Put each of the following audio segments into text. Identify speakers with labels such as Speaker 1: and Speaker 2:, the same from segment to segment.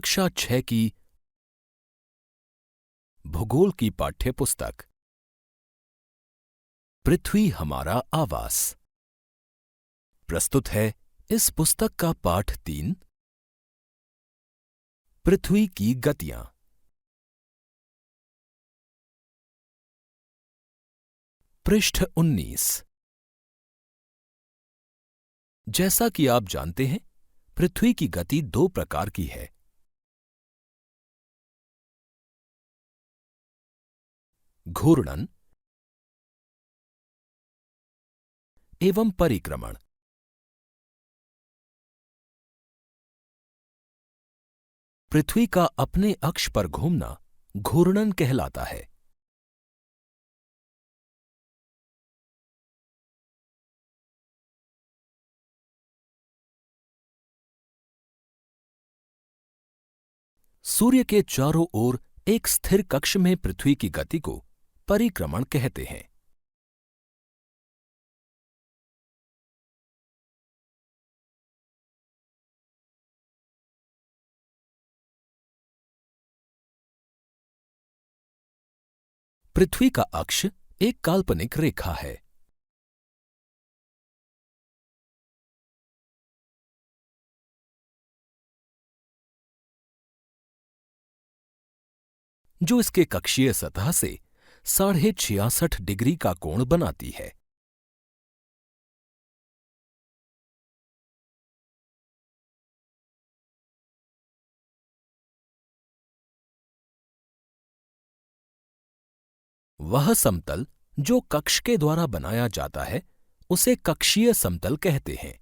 Speaker 1: कक्षा 6 की भूगोल की पाठ्य पुस्तक पृथ्वी हमारा आवास प्रस्तुत है। इस पुस्तक का पाठ 3 पृथ्वी की गतियां। पृष्ठ 19। जैसा कि आप जानते हैं, पृथ्वी की गति 2 प्रकार की है। घूर्णन एवं परिक्रमण। पृथ्वी का अपने अक्ष पर घूमना घूर्णन कहलाता है। सूर्य के चारों ओर एक स्थिर कक्ष में पृथ्वी की गति को परिक्रमण कहते हैं। पृथ्वी का अक्ष एक काल्पनिक रेखा है। जो इसके कक्षीय सतह से 66.5 डिग्री का कोण बनाती है। वह समतल जो कक्ष के द्वारा बनाया जाता है उसे कक्षीय समतल कहते हैं।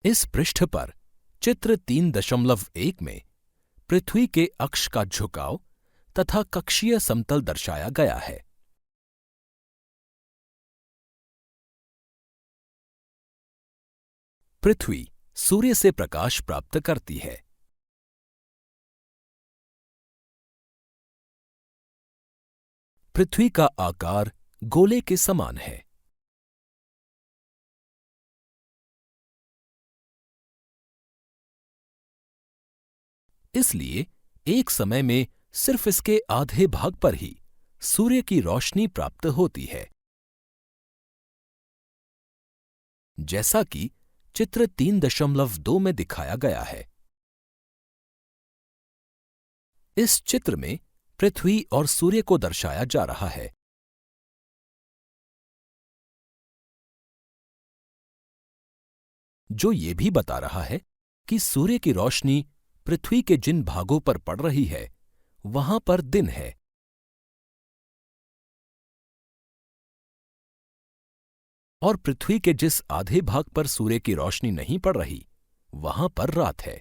Speaker 1: इस पृष्ठ पर चित्र 3.1 में पृथ्वी के अक्ष का झुकाव तथा कक्षीय समतल दर्शाया गया है। पृथ्वी सूर्य से प्रकाश प्राप्त करती है। पृथ्वी का आकार गोले के समान है। इसलिए एक समय में सिर्फ इसके आधे भाग पर ही सूर्य की रोशनी प्राप्त होती है। जैसा कि चित्र 3.2 में दिखाया गया है। इस चित्र में पृथ्वी और सूर्य को दर्शाया जा रहा है। जो ये भी बता रहा है कि सूर्य की रोशनी पृथ्वी के जिन भागों पर पड़ रही है वहां पर दिन है। और पृथ्वी के जिस आधे भाग पर सूर्य की रोशनी नहीं पड़ रही वहां पर रात है।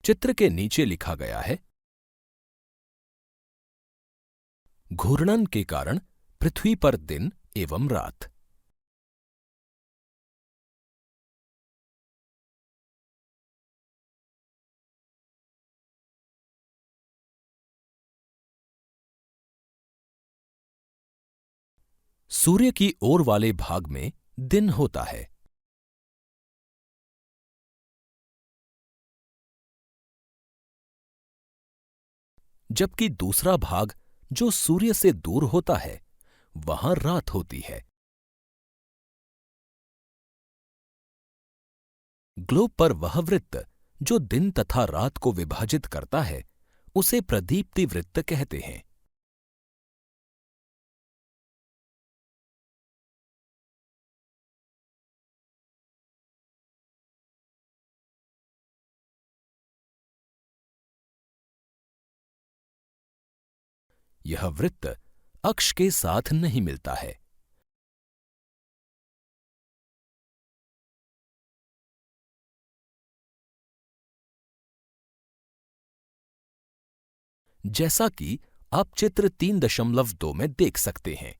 Speaker 1: चित्र के नीचे लिखा गया है, घूर्णन के कारण पृथ्वी पर दिन एवं रात। सूर्य की ओर वाले भाग में दिन होता है। जबकि दूसरा भाग जो सूर्य से दूर होता है वहां रात होती है। ग्लोब पर वह वृत्त जो दिन तथा रात को विभाजित करता है उसे प्रदीप्ति वृत्त कहते हैं। यह वृत्त अक्ष के साथ नहीं मिलता है। जैसा कि आप चित्र 3.2 में देख सकते हैं।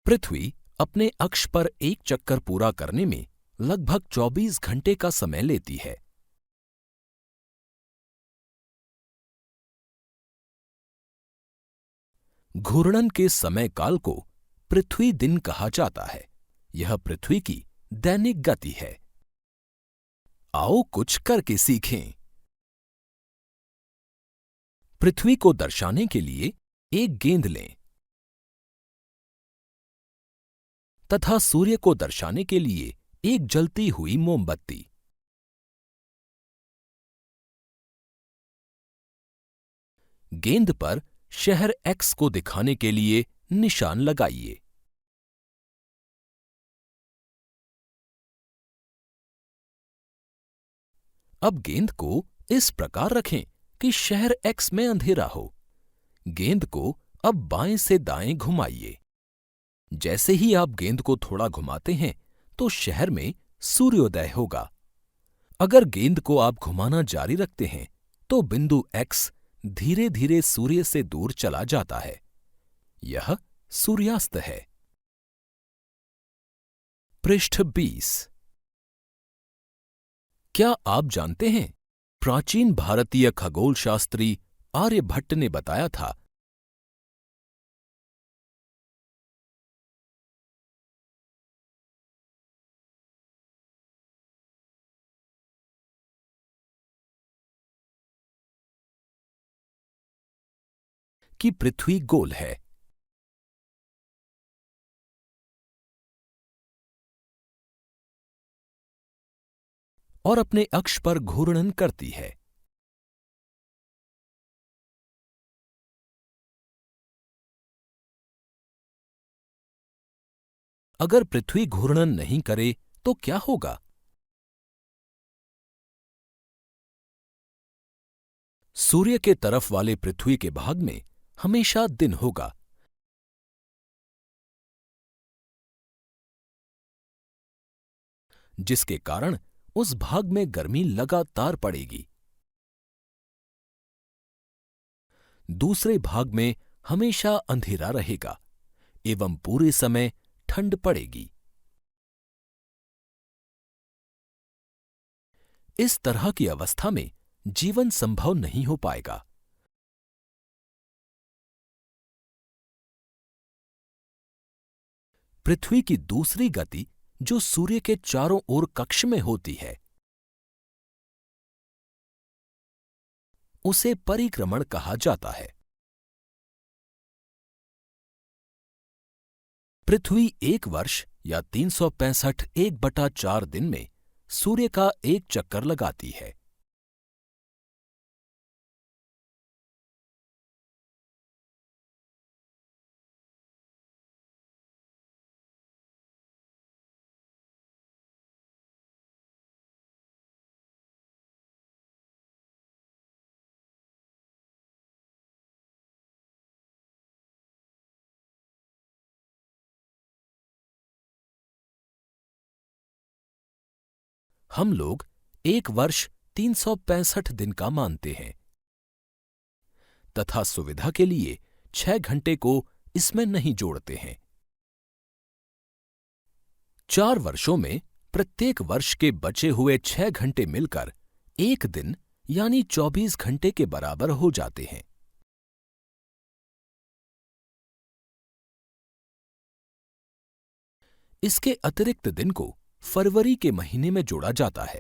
Speaker 1: पृथ्वी अपने अक्ष पर एक चक्कर पूरा करने में लगभग 24 घंटे का समय लेती है। घूर्णन के समय काल को पृथ्वी दिन कहा जाता है। यह पृथ्वी की दैनिक गति है। आओ कुछ करके सीखें। पृथ्वी को दर्शाने के लिए एक गेंद लें तथा सूर्य को दर्शाने के लिए एक जलती हुई मोमबत्ती। गेंद पर शहर एक्स को दिखाने के लिए निशान लगाइए। अब गेंद को इस प्रकार रखें कि शहर एक्स में अंधेरा हो। गेंद को अब बाएं से दाएं घुमाइए। जैसे ही आप गेंद को थोड़ा घुमाते हैं तो शहर में सूर्योदय होगा। अगर गेंद को आप घुमाना जारी रखते हैं तो बिंदु एक्स धीरे धीरे सूर्य से दूर चला जाता है। यह सूर्यास्त है। पृष्ठ 20। क्या आप जानते हैं, प्राचीन भारतीय खगोलशास्त्री आर्यभट्ट ने बताया था कि पृथ्वी गोल है। और अपने अक्ष पर घूर्णन करती है। अगर पृथ्वी घूर्णन नहीं करे तो क्या होगा? सूर्य के तरफ वाले पृथ्वी के भाग में हमेशा दिन होगा। जिसके कारण उस भाग में गर्मी लगातार पड़ेगी। दूसरे भाग में हमेशा अंधेरा रहेगा एवं पूरे समय ठंड पड़ेगी। इस तरह की अवस्था में जीवन संभव नहीं हो पाएगा। पृथ्वी की दूसरी गति जो सूर्य के चारों ओर कक्ष में होती है उसे परिक्रमण कहा जाता है। पृथ्वी एक वर्ष या 365 1/4 दिन में सूर्य का एक चक्कर लगाती है। हम लोग एक वर्ष 365 दिन का मानते हैं तथा सुविधा के लिए 6 घंटे को इसमें नहीं जोड़ते हैं। 4 वर्षों में प्रत्येक वर्ष के बचे हुए 6 घंटे मिलकर एक दिन यानी 24 घंटे के बराबर हो जाते हैं। इसके अतिरिक्त दिन को फरवरी के महीने में जोड़ा जाता है।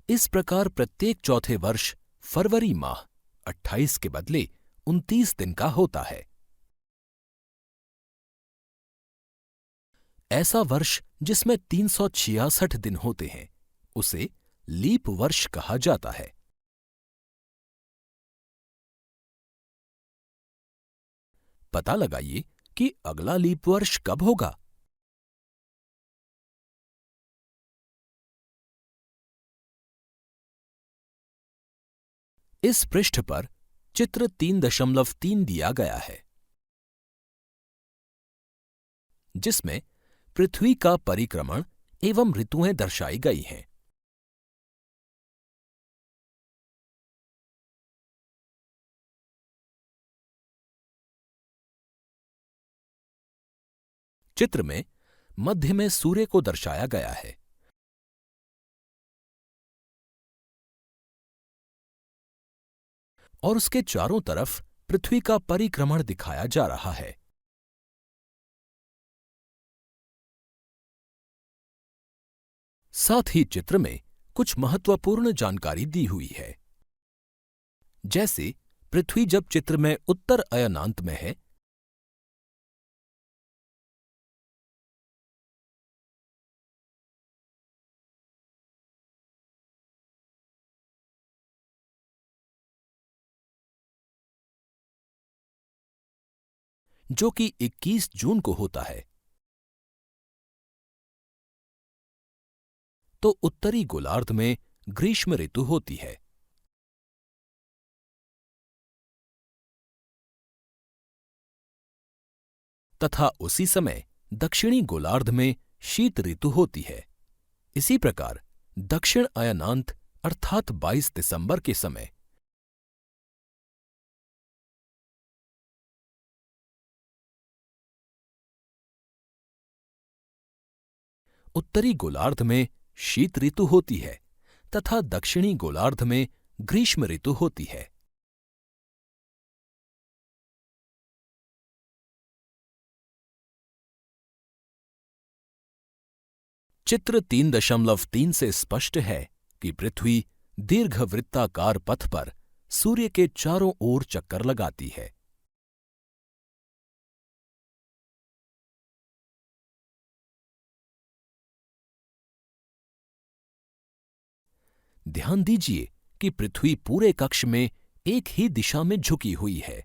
Speaker 1: इस प्रकार प्रत्येक चौथे वर्ष फरवरी माह 28 के बदले 29 दिन का होता है। ऐसा वर्ष जिसमें 366 दिन होते हैं उसे लीप वर्ष कहा जाता है। पता लगाइए कि अगला लीप वर्ष कब होगा। इस पृष्ठ पर चित्र 3.3 दिया गया है। जिसमें पृथ्वी का परिक्रमण एवं ऋतुएं दर्शाई गई हैं। चित्र में मध्य में सूर्य को दर्शाया गया है। और उसके चारों तरफ पृथ्वी का परिक्रमण दिखाया जा रहा है। साथ ही चित्र में कुछ महत्वपूर्ण जानकारी दी हुई है। जैसे पृथ्वी जब चित्र में उत्तर अयनांत में है, जो कि 21 जून को होता है, तो उत्तरी गोलार्ध में ग्रीष्म ऋतु होती है। तथा उसी समय दक्षिणी गोलार्ध में शीत ऋतु होती है। इसी प्रकार दक्षिण अयनांत अर्थात 22 दिसंबर के समय उत्तरी गोलार्ध में शीत ऋतु होती है तथा दक्षिणी गोलार्ध में ग्रीष्म ऋतु होती है। चित्र 3.3 से स्पष्ट है कि पृथ्वी दीर्घवृत्ताकार पथ पर सूर्य के चारों ओर चक्कर लगाती है। ध्यान दीजिए कि पृथ्वी पूरे कक्ष में एक ही दिशा में झुकी हुई है।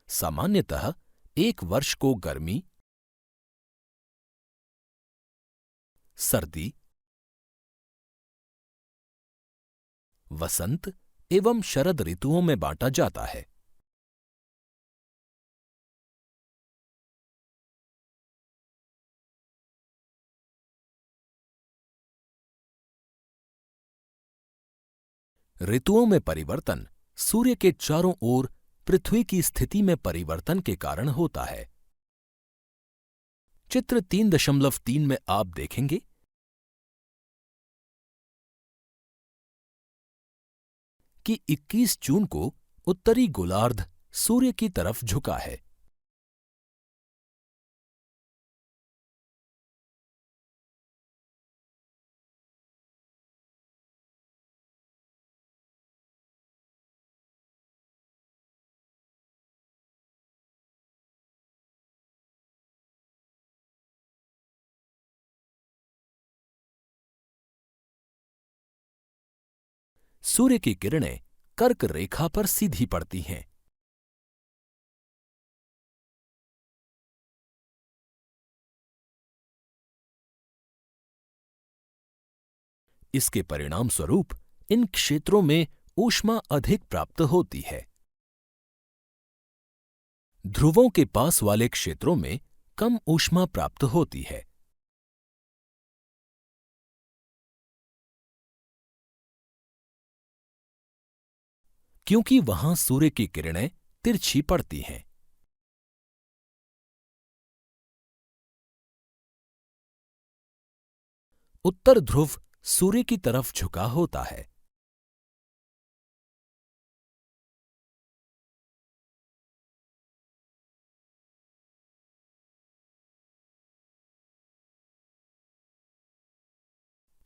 Speaker 1: सामान्यतः एक वर्ष को गर्मी, सर्दी, वसंत एवं शरद ऋतुओं में बांटा जाता है। ऋतुओं में परिवर्तन सूर्य के चारों ओर पृथ्वी की स्थिति में परिवर्तन के कारण होता है। चित्र 3.3 में आप देखेंगे कि 21 जून को उत्तरी गोलार्ध सूर्य की तरफ झुका है। सूर्य की किरणें कर्क रेखा पर सीधी पड़ती हैं। इसके परिणाम स्वरूप इन क्षेत्रों में ऊष्मा अधिक प्राप्त होती है। ध्रुवों के पास वाले क्षेत्रों में कम ऊष्मा प्राप्त होती है। क्योंकि वहां सूर्य की किरणें तिरछी पड़ती हैं। उत्तर ध्रुव सूर्य की तरफ झुका होता है।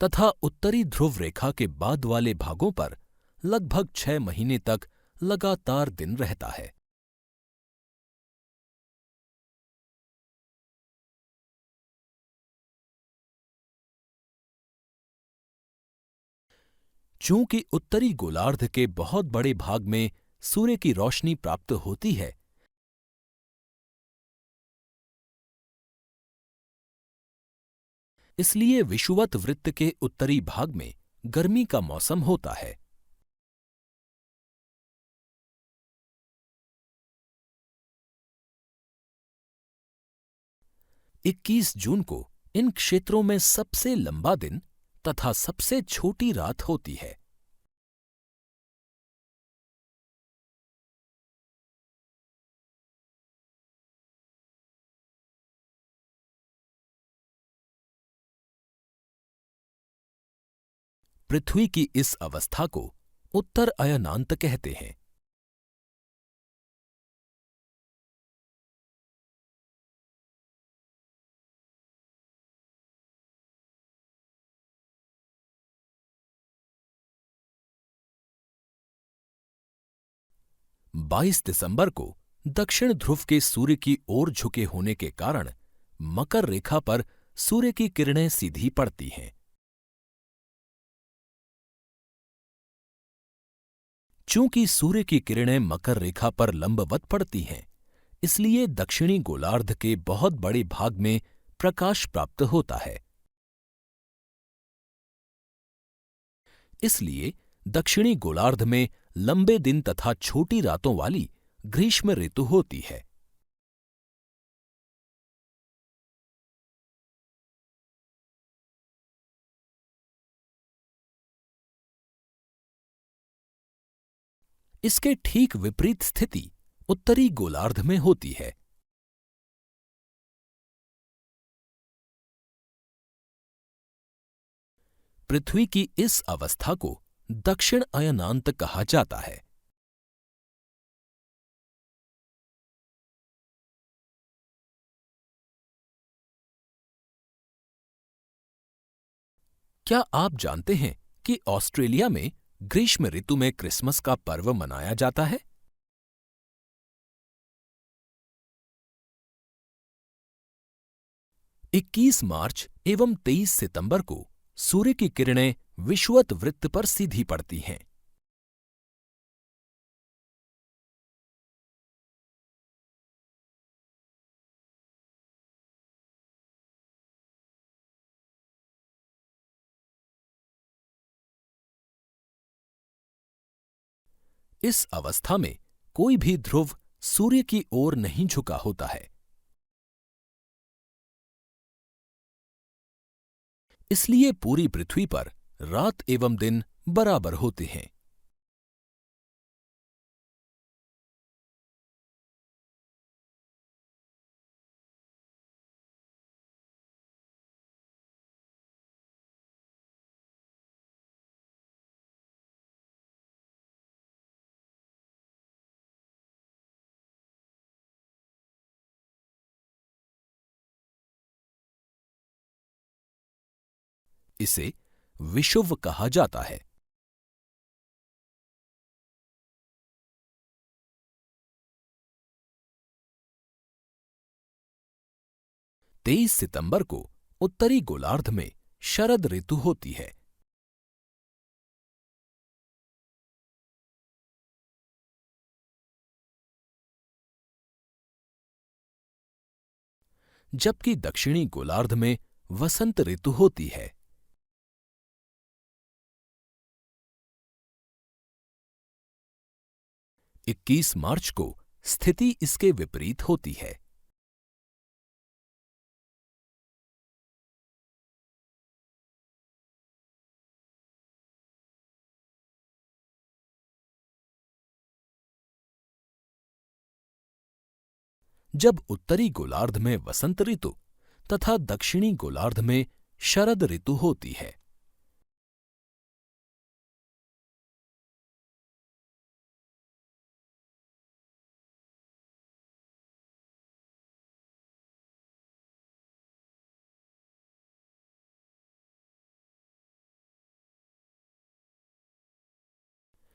Speaker 1: तथा उत्तरी ध्रुव रेखा के बाद वाले भागों पर लगभग 6 महीने तक लगातार दिन रहता है। चूंकि उत्तरी गोलार्ध के बहुत बड़े भाग में सूर्य की रोशनी प्राप्त होती है, इसलिए विषुवत वृत्त के उत्तरी भाग में गर्मी का मौसम होता है। इक्कीस जून को इन क्षेत्रों में सबसे लंबा दिन तथा सबसे छोटी रात होती है। पृथ्वी की इस अवस्था को उत्तर अयनांत कहते हैं। बाईस दिसंबर को दक्षिण ध्रुव के सूर्य की ओर झुके होने के कारण मकर रेखा पर सूर्य की किरणें सीधी पड़ती हैं। चूंकि सूर्य की किरणें मकर रेखा पर लंबवत पड़ती हैं, इसलिए दक्षिणी गोलार्ध के बहुत बड़े भाग में प्रकाश प्राप्त होता है। इसलिए दक्षिणी गोलार्ध में लंबे दिन तथा छोटी रातों वाली ग्रीष्म ऋतु होती है। इसके ठीक विपरीत स्थिति उत्तरी गोलार्ध में होती है। पृथ्वी की इस अवस्था को दक्षिण अयनांत कहा जाता है। क्या आप जानते हैं कि ऑस्ट्रेलिया में ग्रीष्म ऋतु में क्रिसमस का पर्व मनाया जाता है? इक्कीस मार्च एवं 23 सितंबर को सूर्य की किरणें विषुवत वृत्त पर सीधी पड़ती हैं। इस अवस्था में कोई भी ध्रुव सूर्य की ओर नहीं झुका होता है। इसलिए पूरी पृथ्वी पर रात एवं दिन बराबर होते हैं। इसे विषुव कहा जाता है। तेईस सितंबर को उत्तरी गोलार्ध में शरद ऋतु होती है। जबकि दक्षिणी गोलार्ध में वसंत ऋतु होती है। इक्कीस मार्च को स्थिति इसके विपरीत होती है। जब उत्तरी गोलार्ध में वसंत ऋतु तथा दक्षिणी गोलार्ध में शरद ऋतु होती है।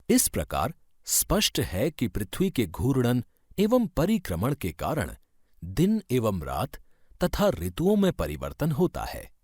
Speaker 1: इस प्रकार स्पष्ट है कि पृथ्वी के घूर्णन एवं परिक्रमण के कारण दिन एवं रात तथा ऋतुओं में परिवर्तन होता है।